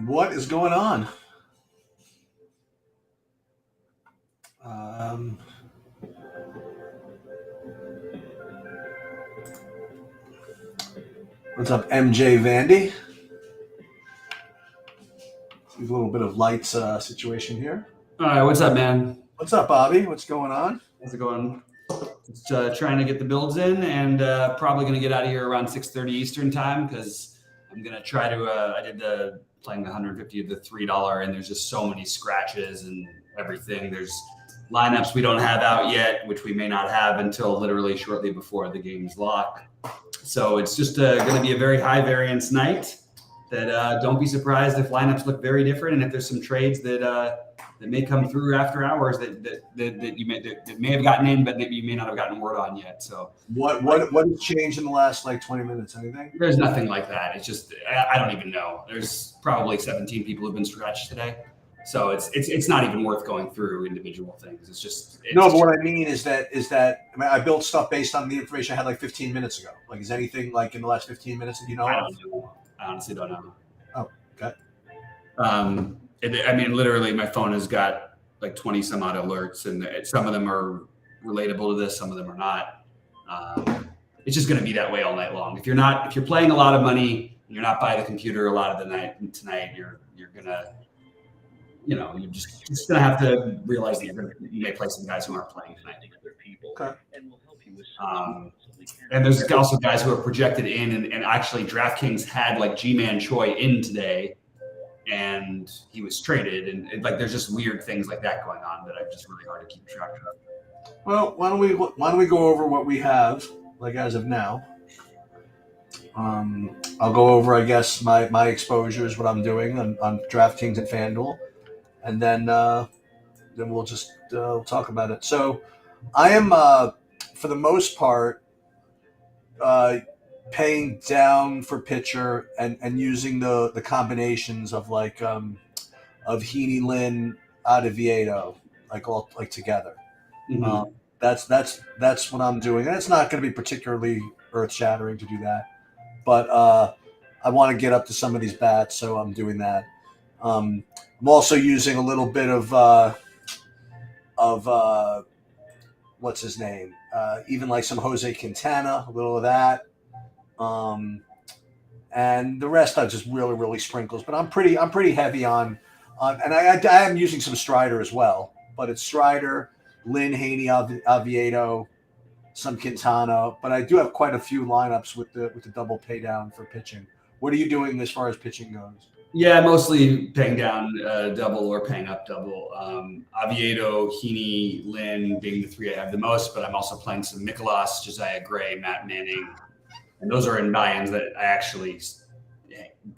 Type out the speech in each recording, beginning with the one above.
What is going on? Um, what's up, MJ Vandy? A little bit of lights situation here. All right, what's up, man? What's up, Bobby? What's going on? How's it going? Just trying to get the builds in, and probably going to get out of here around 6:30 Eastern time because I'm going to try to. I did the playing the 150 of the $3, and there's just so many scratches and everything. There's lineups we don't have out yet, which we may not have until literally shortly before the game's lock. So it's just going to be a very high variance night. That don't be surprised if lineups look very different, and if there's some trades that may come through after hours that you may have gotten in, but maybe you may not have gotten word on yet. So what has changed in the last 20 minutes? Anything? There's nothing like that. It's just I don't even know. There's probably 17 people who've been scratched today, so it's not even worth going through individual things. But what I mean is that I built stuff based on the information I had 15 minutes ago. Is anything in the last 15 minutes that you know? I don't know. I honestly don't know. Oh, okay. Literally, my phone has got 20 some odd alerts, and some of them are relatable to this, some of them are not. It's just going to be that way all night long. If you're playing a lot of money, and you're not by the computer a lot of the night tonight, you're gonna, you're just gonna have to realize that you may play some guys who aren't playing tonight. Okay. And there's also guys who are projected in, and actually DraftKings had G-Man Choi in today, and he was traded, and there's just weird things like that going on that are just really hard to keep track of. Well, why don't we go over what we have as of now? I'll go over, I guess, my exposures, what I'm doing on DraftKings and FanDuel, and then we'll just talk about it. So I am, for the most part, paying down for pitcher and using the combinations of Heaney, Lynn, Ottavieto, all together. Mm-hmm. That's what I'm doing, and it's not going to be particularly earth shattering to do that, but I want to get up to some of these bats, so I'm doing that. I'm also using a little bit of what's his name, even some Jose Quintana, a little of that. And the rest are just really, really sprinkles. But I'm pretty heavy on and I am using some Strider as well. But it's Strider, Lynn, Haney, Oviedo, some Quintana. But I do have quite a few lineups with the double pay down for pitching. What are you doing as far as pitching goes? Yeah, mostly paying down double or paying up double. Oviedo, Heaney, Lynn being the three I have the most, but I'm also playing some Mikolas, Josiah Gray, Matt Manning. And those are in buy-ins that I actually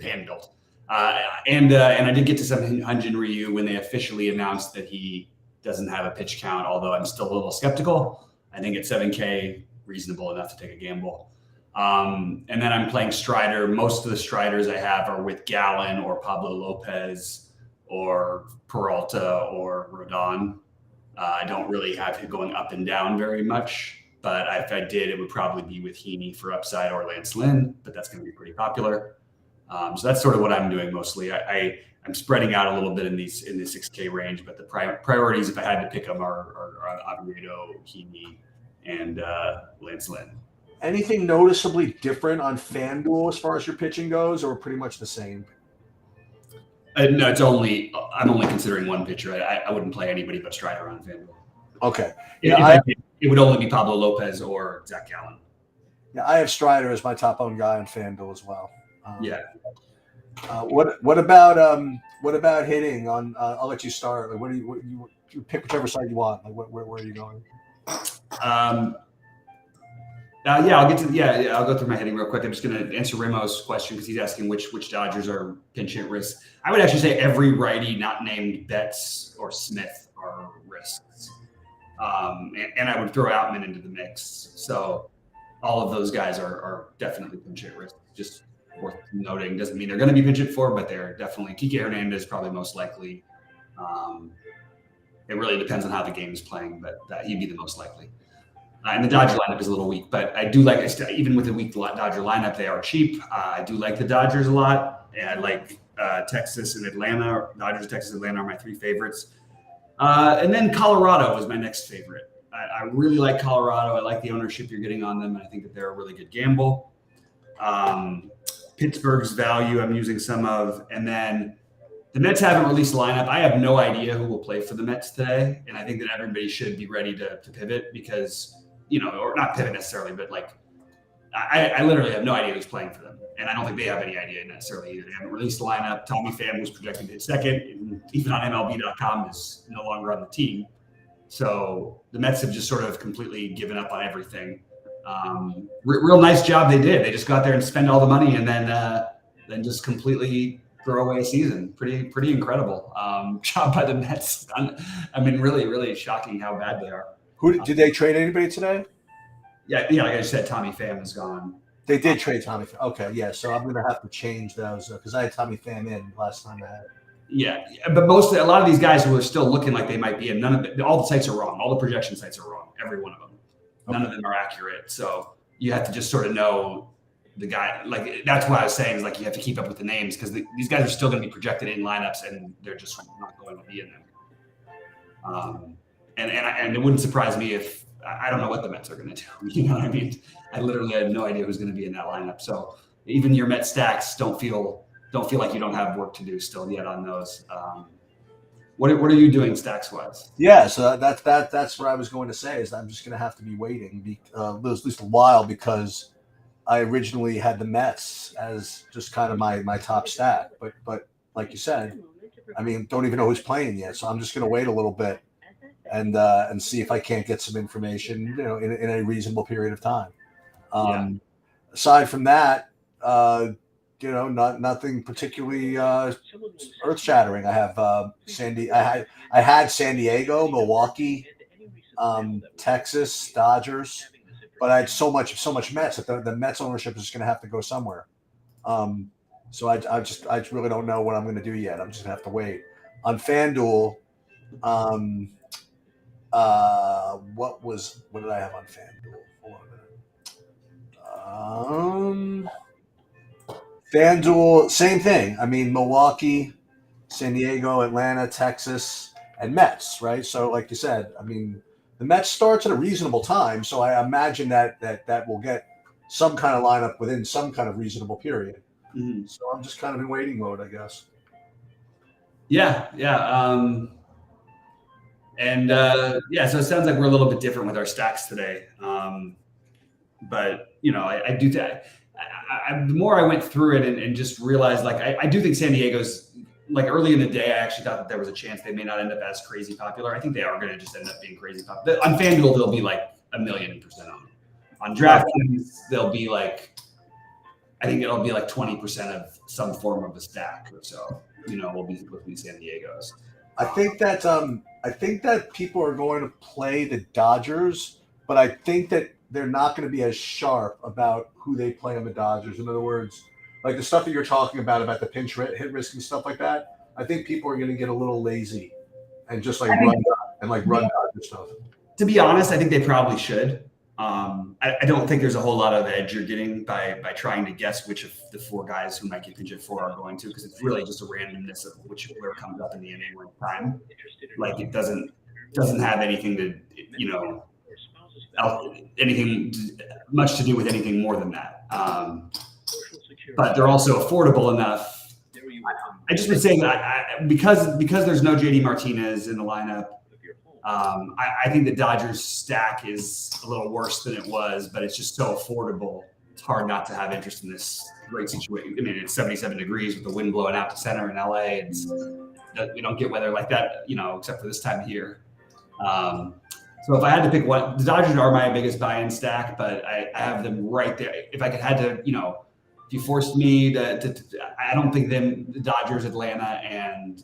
hand-built. And I did get to some Hyunjin Ryu when they officially announced that he doesn't have a pitch count, although I'm still a little skeptical. I think at 7K, reasonable enough to take a gamble. And then I'm playing Strider. Most of the Striders I have are with Gallen or Pablo Lopez or Peralta or Rodon. I don't really have him going up and down very much. But if I did, it would probably be with Heaney for upside or Lance Lynn, but that's going to be pretty popular. So that's sort of what I'm doing mostly. I'm spreading out a little bit in the 6K range, but the priorities, if I had to pick them, are Oviedo, Heaney, and Lance Lynn. Anything noticeably different on FanDuel as far as your pitching goes, or pretty much the same? No, I'm only considering one pitcher. I wouldn't play anybody but Strider on FanDuel. Okay. Yeah, it would only be Pablo Lopez or Zach Gallen. Yeah, I have Strider as my top owned guy on FanDuel as well. Yeah. What about hitting on? I'll let you start. What do you pick whichever side you want? Where are you going? I'll go through my hitting real quick. I'm just going to answer Ramos' question because he's asking which Dodgers are pinch hit risks. I would actually say every righty not named Betts or Smith are risks. And I would throw Outman into the mix. So all of those guys are definitely pinch hit risks. Just worth noting. Doesn't mean they're going to be pinch hit for, but they're definitely. Kike Hernandez probably most likely. It really depends on how the game is playing, but he'd be the most likely. And the Dodger lineup is a little weak, but I do even with a weak Dodger lineup, they are cheap. I do like the Dodgers a lot. And I like Texas, and Atlanta. Dodgers, Texas, Atlanta are my three favorites. And then Colorado is my next favorite. I really like Colorado. I like the ownership you're getting on them, and I think that they're a really good gamble. Pittsburgh's value I'm using some of. And then the Mets haven't released a lineup. I have no idea who will play for the Mets today, and I think that everybody should be ready to pivot because, or not pivot necessarily, but like I literally have no idea who's playing for them, and I don't think they have any idea necessarily either. They haven't released a lineup. Tommy Pham was projected to hit second, and even on MLB.com is no longer on the team. So the Mets have just sort of completely given up on everything. Real nice job they did. They just got there and spent all the money, and then just completely throw away a season. Pretty incredible job by the Mets. I mean, really, really shocking how bad they are. Who did they trade anybody today? Yeah, like I said, Tommy Pham is gone. They did trade Tommy Pham. Okay, yeah. So I'm gonna have to change those because I had Tommy Pham in last time I had. Yeah, but a lot of these guys who are still looking like they might be in, all the sites are wrong. All the projection sites are wrong. Every one of them. None of them are accurate. So you have to just sort of know the guy. Like that's what I was saying is like you have to keep up with the names because these guys are still going to be projected in lineups and they're just not going to be in them. And it wouldn't surprise me if I don't know what the Mets are going to do. You know what I mean? I literally had no idea who's going to be in that lineup. So even your Met stacks don't feel like you don't have work to do still yet on those. What are you doing stacks wise? Yeah, so that's what I was going to say is I'm just going to have to be waiting at least a while because I originally had the Mets as just kind of my top stack, but like you said, I mean, don't even know who's playing yet, so I'm just going to wait a little bit and see if I can't get some information, in a reasonable period of time. Aside from that, nothing particularly earth-shattering. I have I had San Diego, Milwaukee, Texas, Dodgers, but I had so much Mets that the Mets ownership is just going to have to go somewhere. So I really don't know what I'm going to do yet. I'm just going to have to wait. On FanDuel, what did I have on FanDuel? Hold on a minute. FanDuel, same thing. I mean, Milwaukee, San Diego, Atlanta, Texas, and Mets, right? So, like you said, I mean, the Mets starts at a reasonable time, so I imagine that will get some kind of lineup within some kind of reasonable period. Mm-hmm. So I'm just kind of in waiting mode, I guess. Yeah. So it sounds like we're a little bit different with our stacks today. But, I do that. The more I went through it and just realized, like, I do think San Diego's, like, early in the day, I actually thought that there was a chance they may not end up as crazy popular. I think they are going to just end up being crazy popular. On FanDuel, they'll be like 1,000,000% on. On DraftKings, they'll be like, I think it'll be like 20% of some form of a stack or so. Will be San Diego's. I think that people are going to play the Dodgers, but I think that they're not going to be as sharp about who they play on the Dodgers. In other words, like the stuff that you're talking about the pinch hit risk and stuff like that, I think people are going to get a little lazy and just run Dodger stuff. To be honest, I think they probably should. I don't think there's a whole lot of edge you're getting by trying to guess which of the four guys who might get pinch hit for are going to, because it's really just a randomness of where it comes up in the inning one time. Like it doesn't have anything to, anything much to do with anything more than that. But they're also affordable enough. I just would say that because there's no JD Martinez in the lineup, I think the Dodgers stack is a little worse than it was, but it's just so affordable. It's hard not to have interest in this great situation. I mean, it's 77 degrees with the wind blowing out to center in LA. We don't get weather like that, except for this time of year. So if I had to pick one, the Dodgers are my biggest buy-in stack, but I have them right there. If I had to, if you forced me to I don't think the Dodgers, Atlanta, and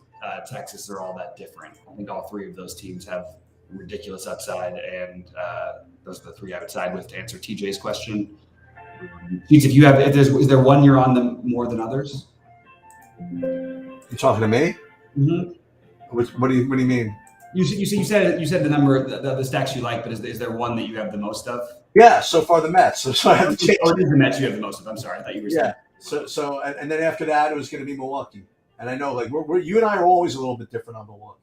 Texas are all that different. I think all three of those teams have ridiculous upside, and those are the three I would side with to answer TJ's question. Is there one you're on them more than others? You talking to me? Mm-hmm. What do you mean? You said the number the stacks you like, but is there one that you have the most of? Yeah, so far the Mets. So I have to change. Or it is the Mets you have the most of. I'm sorry, I thought you were saying. Yeah. So and then after that it was going to be Milwaukee. And I know, like, you and I are always a little bit different on Milwaukee.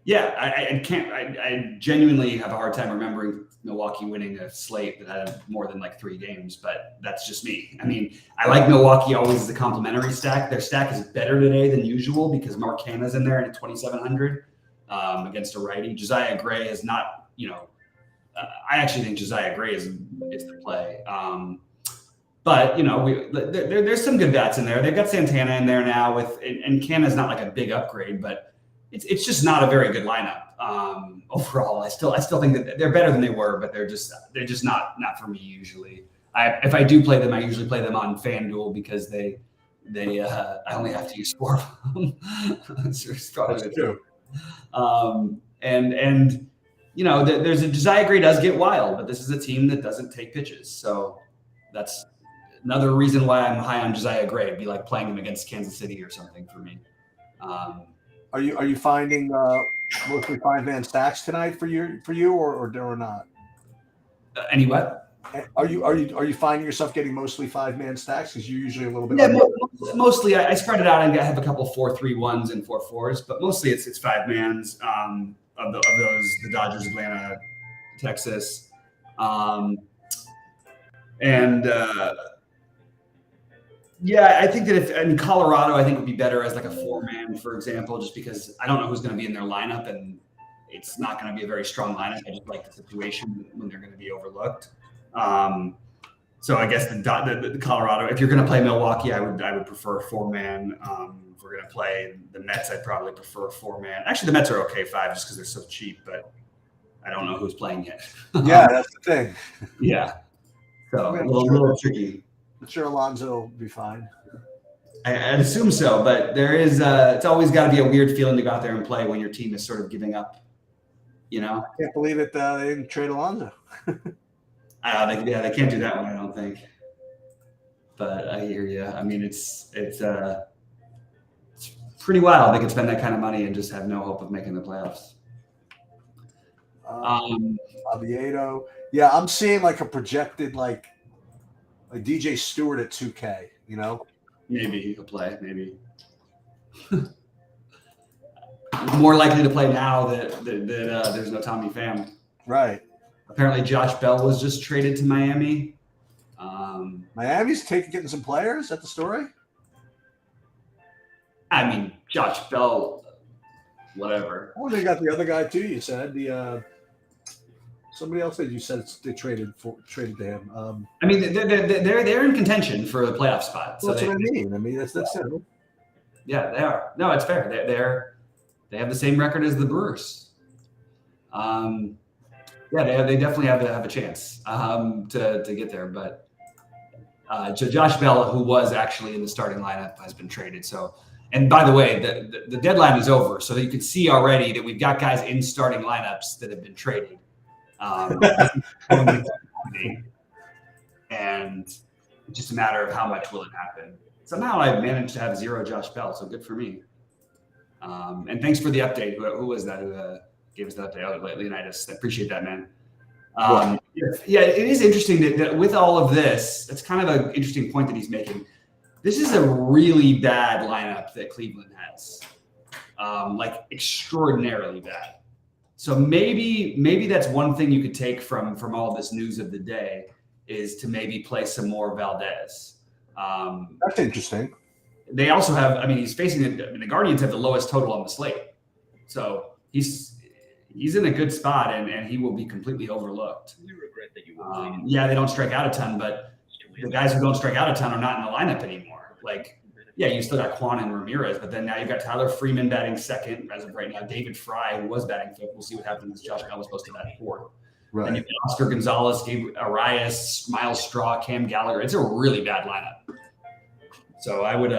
Yeah, I genuinely have a hard time remembering Milwaukee winning a slate that had more than like 3 games, but that's just me. I mean, I like Milwaukee always as a complimentary stack. Their stack is better today than usual because Mark Canna's in there at 2,700 against a righty. Josiah Gray is not, I actually think Josiah Gray is the play. But there's some good bats in there. They've got Santana in there now and Canna's not like a big upgrade, but it's just not a very good lineup overall. I still think that they're better than they were, but they're just not for me usually. If I do play them, I usually play them on FanDuel because I only have to use 4 of them. That's probably true. There's a Josiah Gray does get wild, but this is a team that doesn't take pitches, so that's another reason why I'm high on Josiah Gray. It'd be like playing him against Kansas City or something for me. Are you finding mostly 5-man stacks tonight for you or not? Any what? Are you finding yourself getting mostly 5-man stacks? Because you're usually a little bit. Yeah, mostly I spread it out and I have a couple 4-3-1s and 4-4s, but mostly it's 5-mans of those the Dodgers, Atlanta, Texas, Yeah, I think that if in Colorado, I think would be better as like a 4-man, for example, just because I don't know who's going to be in their lineup, and it's not going to be a very strong lineup. I just like the situation when they're going to be overlooked. So I guess the Colorado, if you're going to play Milwaukee, I would prefer 4-man. If we're going to play the Mets, I'd probably prefer 4-man. Actually, the Mets are okay 5 just because they're so cheap, but I don't know who's playing yet. Yeah, that's the thing. Yeah, so a little tricky. I'm sure Alonso will be fine. I'd assume so, but there is it's always got to be a weird feeling to go out there and play when your team is sort of giving up, I can't believe it. They didn't trade Alonso. They can't do that one, I don't think. But I hear you. I mean, it's pretty wild. They could spend that kind of money and just have no hope of making the playoffs. Oviedo. Yeah, I'm seeing like a projected like DJ Stewart at 2K, Maybe he could play, maybe. More likely to play now that there's no Tommy Pham. Right. Apparently Josh Bell was just traded to Miami. Miami's getting some players. Is that the story? I mean, Josh Bell, whatever. Oh, they got the other guy too, you said. Somebody else that you said they traded to him. I mean, they're in contention for the playoff spot. So that's what I mean. I mean, that's it. Yeah, they are. No, it's fair. They have the same record as the Brewers. They definitely have a chance to get there. But Josh Bell, who was actually in the starting lineup, has been traded. So, and by the way, the deadline is over, so that you can see already that we've got guys in starting lineups that have been traded. And it's just a matter of how much will it happen. Somehow I've managed to have 0 Josh Bell, so good for me. And thanks for the update. Who was that who gave us the update? Oh, Leonidas. I appreciate that, man. Yeah, it is interesting that with all of this, that's kind of an interesting point that he's making. This is a really bad lineup that Cleveland has, like extraordinarily bad. So maybe that's one thing you could take from all this news of the day is to maybe play some more Valdez. That's interesting. They also have, he's facing the Guardians have the lowest total on the slate. So he's in a good spot and he will be completely overlooked. You regret that you they don't strike out a ton, but the guys who don't strike out a ton are not in the lineup anymore. Like, yeah, you still got Quan and Ramirez, but then now you've got Tyler Freeman batting second as of right now. David Fry, who was batting fifth. We'll see what happens. Josh Bell was supposed to bat fourth. Right. And you've got Oscar Gonzalez, Gabe Arias, Miles Straw, Cam Gallagher. It's a really bad lineup. So I would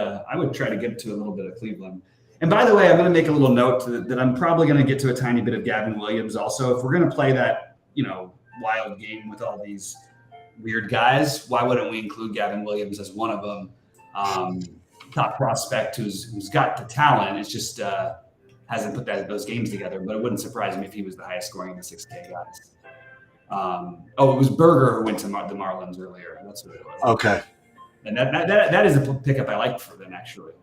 try to get to a little bit of Cleveland. And by the way, I'm going to make a little note that I'm probably going to get to a tiny bit of Gavin Williams also. If we're going to play that, wild game with all these weird guys, why wouldn't we include Gavin Williams as one of them? Top prospect who's got the talent. It's just hasn't put those games together. But it wouldn't surprise me if he was the highest scoring of the 6K guys. It was Berger who went to the Marlins earlier. That's what it was. Okay. And that is a pickup I like for them, actually.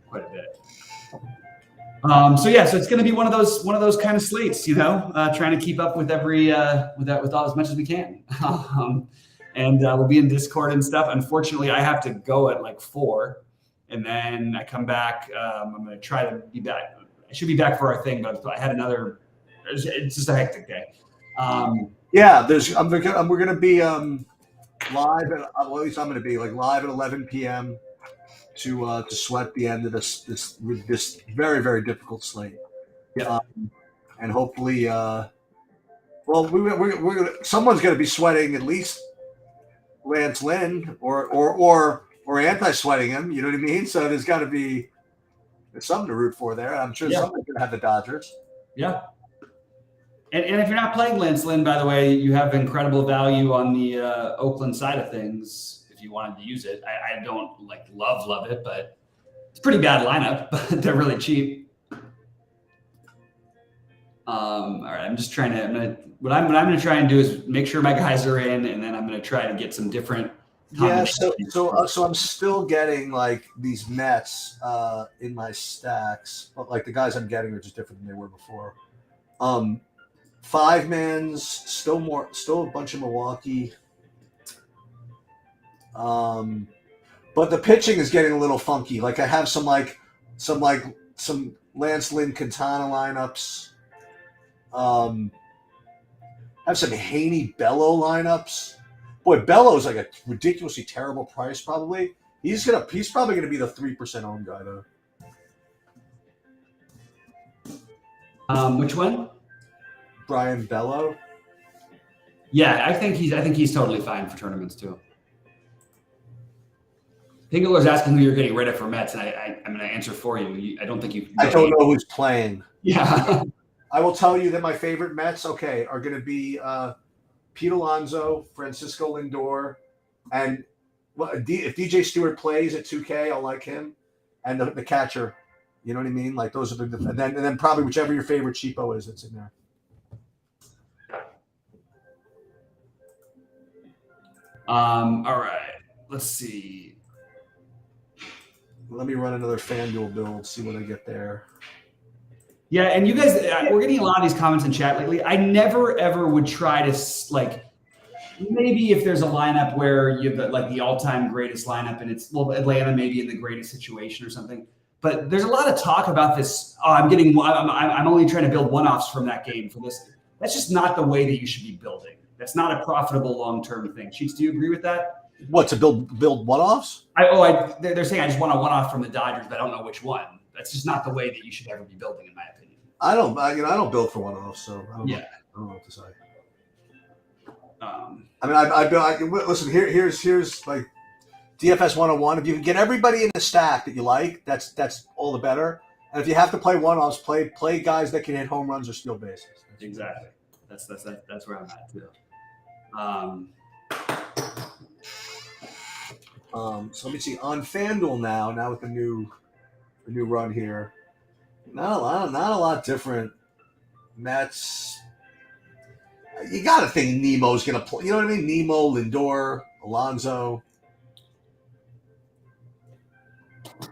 quite a bit. So it's going to be one of those kind of slates, trying to keep up with with all as much as we can. And we'll be in Discord and stuff. Unfortunately, I have to go at like 4, and then I come back. I'm going to try to be back. I should be back for our thing, but I had another. It's just a hectic day. Yeah, we're going to be live. At least I'm going to be like live at 11 p.m. to sweat the end of this very, very difficult slate. Yeah. And hopefully, we're someone's going to be sweating at least Lance Lynn or anti-sweating him. You know what I mean? So there's something to root for there. I'm sure someone's going to have the Dodgers. Yeah. And if you're not playing Lance Lynn, by the way, you have incredible value on the Oakland side of things. If you wanted to use it, I don't love it, but it's a pretty bad lineup. But they're really cheap. All right, I'm just trying to. What I'm going to try and do is make sure my guys are in, and then I'm going to try to get some different. Yeah, so I'm still getting like these Mets in my stacks, but like the guys I'm getting are just different than they were before. 5-man's still a bunch of Milwaukee. But the pitching is getting a little funky. Like I have some Lance Lynn Quintana lineups. Have some Haney Bello lineups. Boy, Bello's like a ridiculously terrible price. Probably he's probably gonna be the 3% owned guy though. Which one? Brian Bello. Yeah, I think he's totally fine for tournaments too. Pingler's asking who you're getting rid of for Mets, and I'm going to answer for you. I don't think you. I don't know who's playing. Yeah. I will tell you that my favorite Mets, are going to be Pete Alonso, Francisco Lindor, and if DJ Stewart plays at 2K, I'll like him, and the catcher. You know what I mean? Like those are and then probably whichever your favorite cheapo is that's in there. All right. Let's see. Let me run another FanDuel build, see what I get there. Yeah, and you guys, we're getting a lot of these comments in chat lately. I never, ever would try to, maybe if there's a lineup where you have the all-time greatest lineup and it's, Atlanta maybe in the greatest situation or something. But there's a lot of talk about this. I'm only trying to build one-offs from that game for this. That's just not the way that you should be building. That's not a profitable long-term thing. Cheeks, do you agree with that? What, to build one-offs? They're saying I just want a one-off from the Dodgers, but I don't know which one. That's just not the way that you should ever be building, in my opinion. I don't build for one-offs, so I don't know what to say. Listen. Here's like DFS 101. If you can get everybody in the stack that you like, that's all the better. And if you have to play one-offs, play guys that can hit home runs or steal bases. Exactly. That's where I'm at too. So let me see on FanDuel now with the new run here. Not a lot different. Mets. You got to think Nemo's going to play. You know what I mean? Nemo, Lindor, Alonso.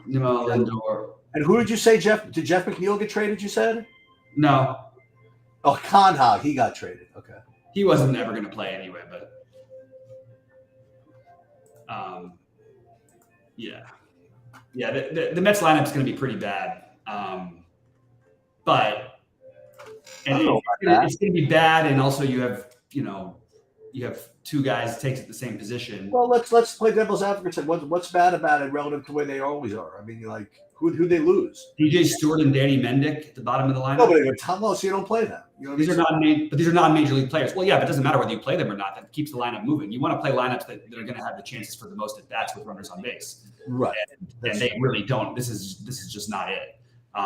Nemo, Lindor. And who did you say, Jeff? Did Jeff McNeil get traded, you said? No. Oh, Conhog, he got traded. Okay. He wasn't ever going to play anyway, but yeah. The Mets lineup's going to be pretty bad. But it's going to be bad, and also you have two guys takes at the same position. Well, let's play devil's advocate. What's bad about it relative to the way they always are? I mean, who they lose? DJ Stewart and Danny Mendick at the bottom of the lineup. No, but Tom Lowe, so you don't play them. You know these are not major league players. Well, yeah, but it doesn't matter whether you play them or not. That keeps the lineup moving. You want to play lineups that are going to have the chances for the most at bats with runners on base. Right. And they really don't. This is just not it.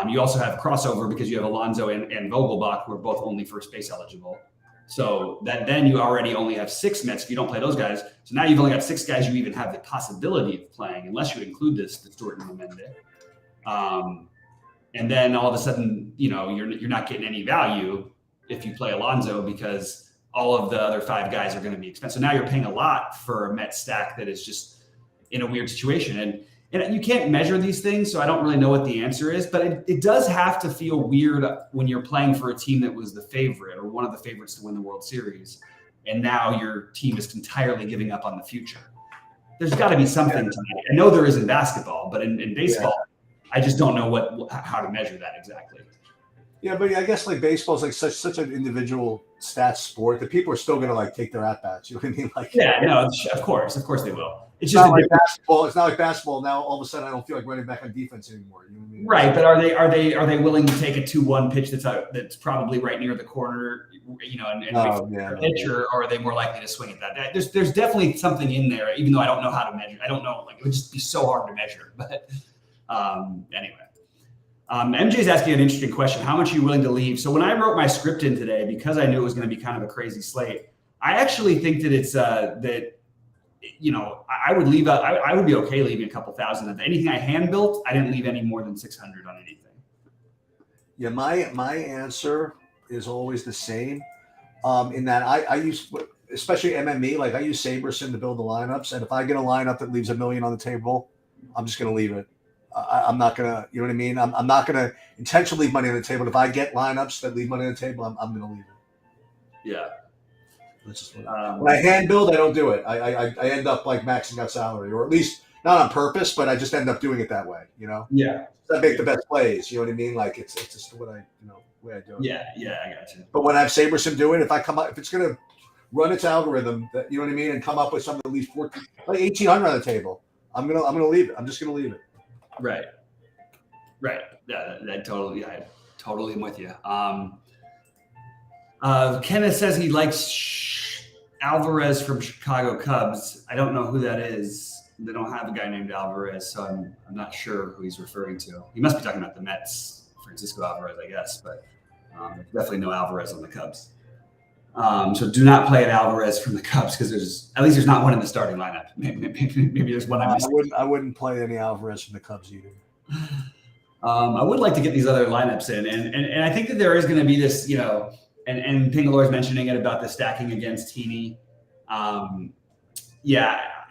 You also have crossover because you have Alonso and Vogelbach, who are both only first base eligible. So then you already only have 6 Mets if you don't play those guys. So now you've only got 6 guys you even have the possibility of playing, unless you include the Stewart and Mendick. And then all of a sudden, you're not getting any value if you play Alonso because all of the other 5 guys are going to be expensive. So now you're paying a lot for a Met stack that is just in a weird situation. and you can't measure these things, so I don't really know what the answer is, but it does have to feel weird when you're playing for a team that was the favorite or one of the favorites to win the World Series, and now your team is entirely giving up on the future. There's got to be something to it. I know there is in basketball, but in baseball, I just don't know how to measure that exactly. Yeah, but I guess like baseball is like such an individual stats sport that people are still gonna like take their at bats. You know what I mean? Like, no, of course they will. It's just not like basketball. It's not like basketball. Now all of a sudden I don't feel like running back on defense anymore. You know what I mean? Right, but are they willing to take a 2-1 pitch that's probably right near the corner, and pitch, or are they more likely to swing at that? There's definitely something in there, even though I don't know how to measure. I don't know, like it would just be so hard to measure. But anyway. MJ's asking an interesting question. How much are you willing to leave? So when I wrote my script in today, because I knew it was going to be kind of a crazy slate, I actually think that it's that, I would leave out, I would be okay leaving a couple thousand of anything I hand built. I didn't leave any more than 600 on anything. Yeah. My answer is always the same. In that I use, especially MME, like I use Saberson to build the lineups. And if I get a lineup that leaves $1 million on the table, I'm just going to leave it. I'm not going to, you know what I mean? I'm not going to intentionally leave money on the table. If I get lineups that leave money on the table, I'm going to leave it. Yeah. That's just when I hand build, I don't do it. I end up like maxing out salary, or at least not on purpose, but I just end up doing it that way, Yeah. I make the best plays, you know what I mean? Like it's just what way I do it. Yeah, I got you. But when I have Saberson do it, if it's going to run its algorithm, you know what I mean, and come up with something at least 1,800 on the table, I'm gonna leave it. I'm just gonna leave it. Right. Yeah, I totally am with you. Kenneth says he likes Alvarez from Chicago Cubs. I don't know who that is. They don't have a guy named Alvarez, so I'm not sure who he's referring to. He must be talking about the Mets, Francisco Alvarez, I guess, but definitely no Alvarez on the Cubs. So do not play an Alvarez from the Cubs because there's not one in the starting lineup. Maybe there's one I missed. I wouldn't play any Alvarez from the Cubs either. I would like to get these other lineups in, and I think that there is going to be this, and Pingalore is mentioning it about the stacking against Heaney.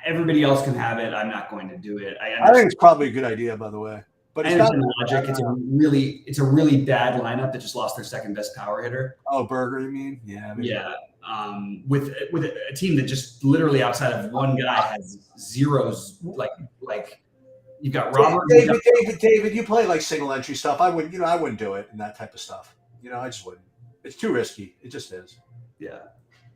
Everybody else can have it. I'm not going to do it. I think it's probably a good idea, by the way. But it's not logic. It's a really bad lineup that just lost their second best power hitter. Oh, Berger, you mean? Yeah. Yeah. With a team that just literally outside of one guy has zeros. Like you've got Robert. David, you play like single entry stuff. I wouldn't do it in that type of stuff. I just wouldn't. It's too risky. It just is. Yeah.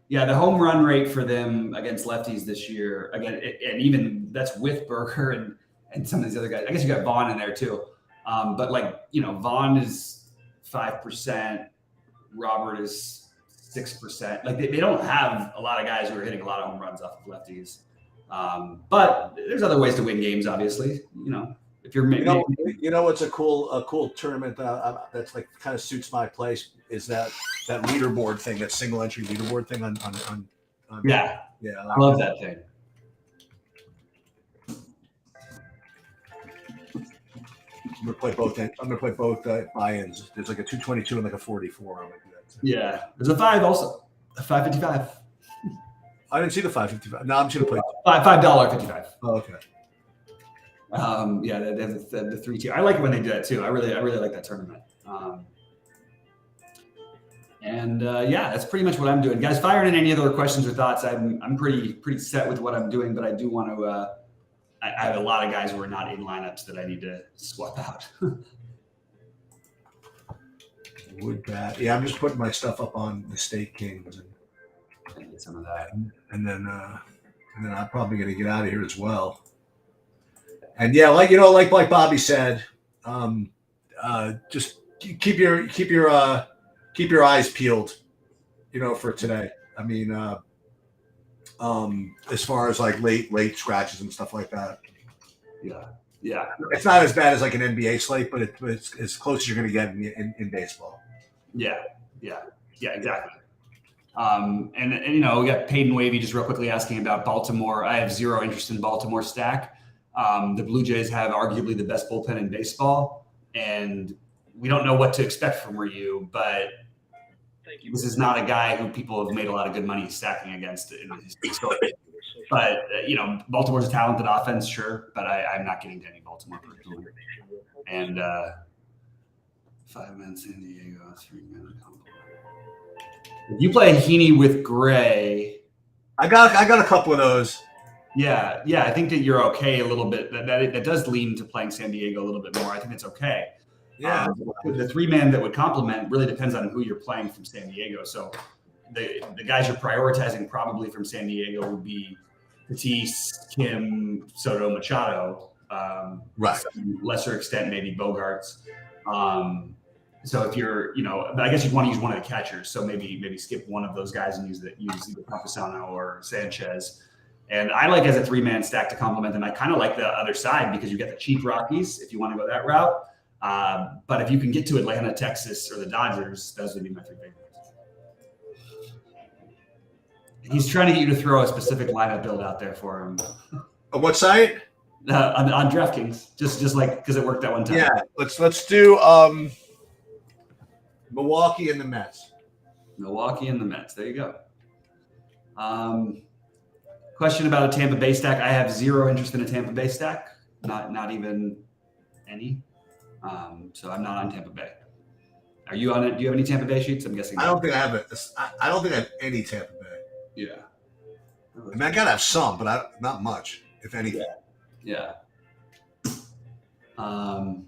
Yeah, the home run rate for them against lefties this year, again, and even that's with Berger and some of these other guys. I guess you got Vaughn in there too. But Vaughn is 5%, Robert is 6%. Like they don't have a lot of guys who are hitting a lot of home runs off of lefties. But there's other ways to win games, obviously. If you're what's a cool tournament that's like kind of suits my place is that leaderboard thing, that single entry leaderboard thing on yeah. I love that thing. I'm gonna play both buy-ins. There's like a 222 and like a 44. I'm gonna do that too. Yeah, there's a 5 also, a 555. I didn't see the 555. No, I'm just gonna play $5.55. Oh, okay. They have the 3 tier. I like it when they do that too. I really like that tournament. That's pretty much what I'm doing. Guys, fire in any other questions or thoughts. I'm pretty set with what I'm doing, but I do want to. I have a lot of guys who are not in lineups that I need to swap out. Would bat. Yeah, I'm just putting my stuff up on the State Kings and get some of that, and then I'm probably going to get out of here as well. And yeah, like Bobby said, just keep your eyes peeled, for today. I mean, as far as like late scratches and stuff like that. Yeah. It's not as bad as like an NBA slate, but it's as close as you're going to get in baseball. Yeah, exactly. We got Peyton Wavy just real quickly asking about Baltimore. I have zero interest in Baltimore stack. The Blue Jays have arguably the best bullpen in baseball, and we don't know what to expect from Ryu, but this is not a guy who people have made a lot of good money stacking against in his historic. But Baltimore's a talented offense, sure, but I'm not getting to any Baltimore personally. And 5-man San Diego, 3-man. If you play Heaney with Gray, I got a couple of those. Yeah, I think that you're okay a little bit. That does lean to playing San Diego a little bit more. I think it's okay. Yeah. The 3-man that would complement really depends on who you're playing from San Diego. So the guys you're prioritizing probably from San Diego would be Tatis, Kim, Soto, Machado. Right. To some lesser extent, maybe Bogarts. So if you're, but I guess you'd want to use one of the catchers. So maybe skip one of those guys and use either Campusano or Sanchez. And I like as a 3-man stack to complement them. I kind of like the other side because you get the cheap Rockies if you want to go that route. But if you can get to Atlanta, Texas, or the Dodgers, those would be my 3 favorites. He's trying to get you to throw a specific lineup build out there for him. On what site? On DraftKings, just like because it worked that one time. Yeah, let's do Milwaukee and the Mets. Milwaukee and the Mets. There you go. Question about a Tampa Bay stack. I have zero interest in a Tampa Bay stack. Not even any. So I'm not on Tampa Bay. Are you on it? Do you have any Tampa Bay sheets? I'm guessing. I don't think I have it. I don't think I have any Tampa Bay. Yeah. I mean, I gotta have some, but not much, if anything. Yeah. All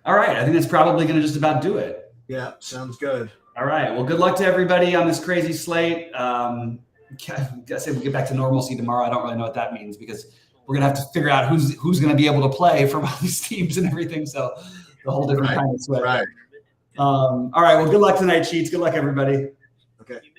right. I think that's probably going to just about do it. Yeah, sounds good. All right. Well, good luck to everybody on this crazy slate. I say we get back to normalcy tomorrow. I don't really know what that means because we're going to have to figure out who's going to be able to play from all these teams and everything. So a whole different kind of sweat. Right. All right. Well, good luck tonight, Sheets. Good luck, everybody. Okay.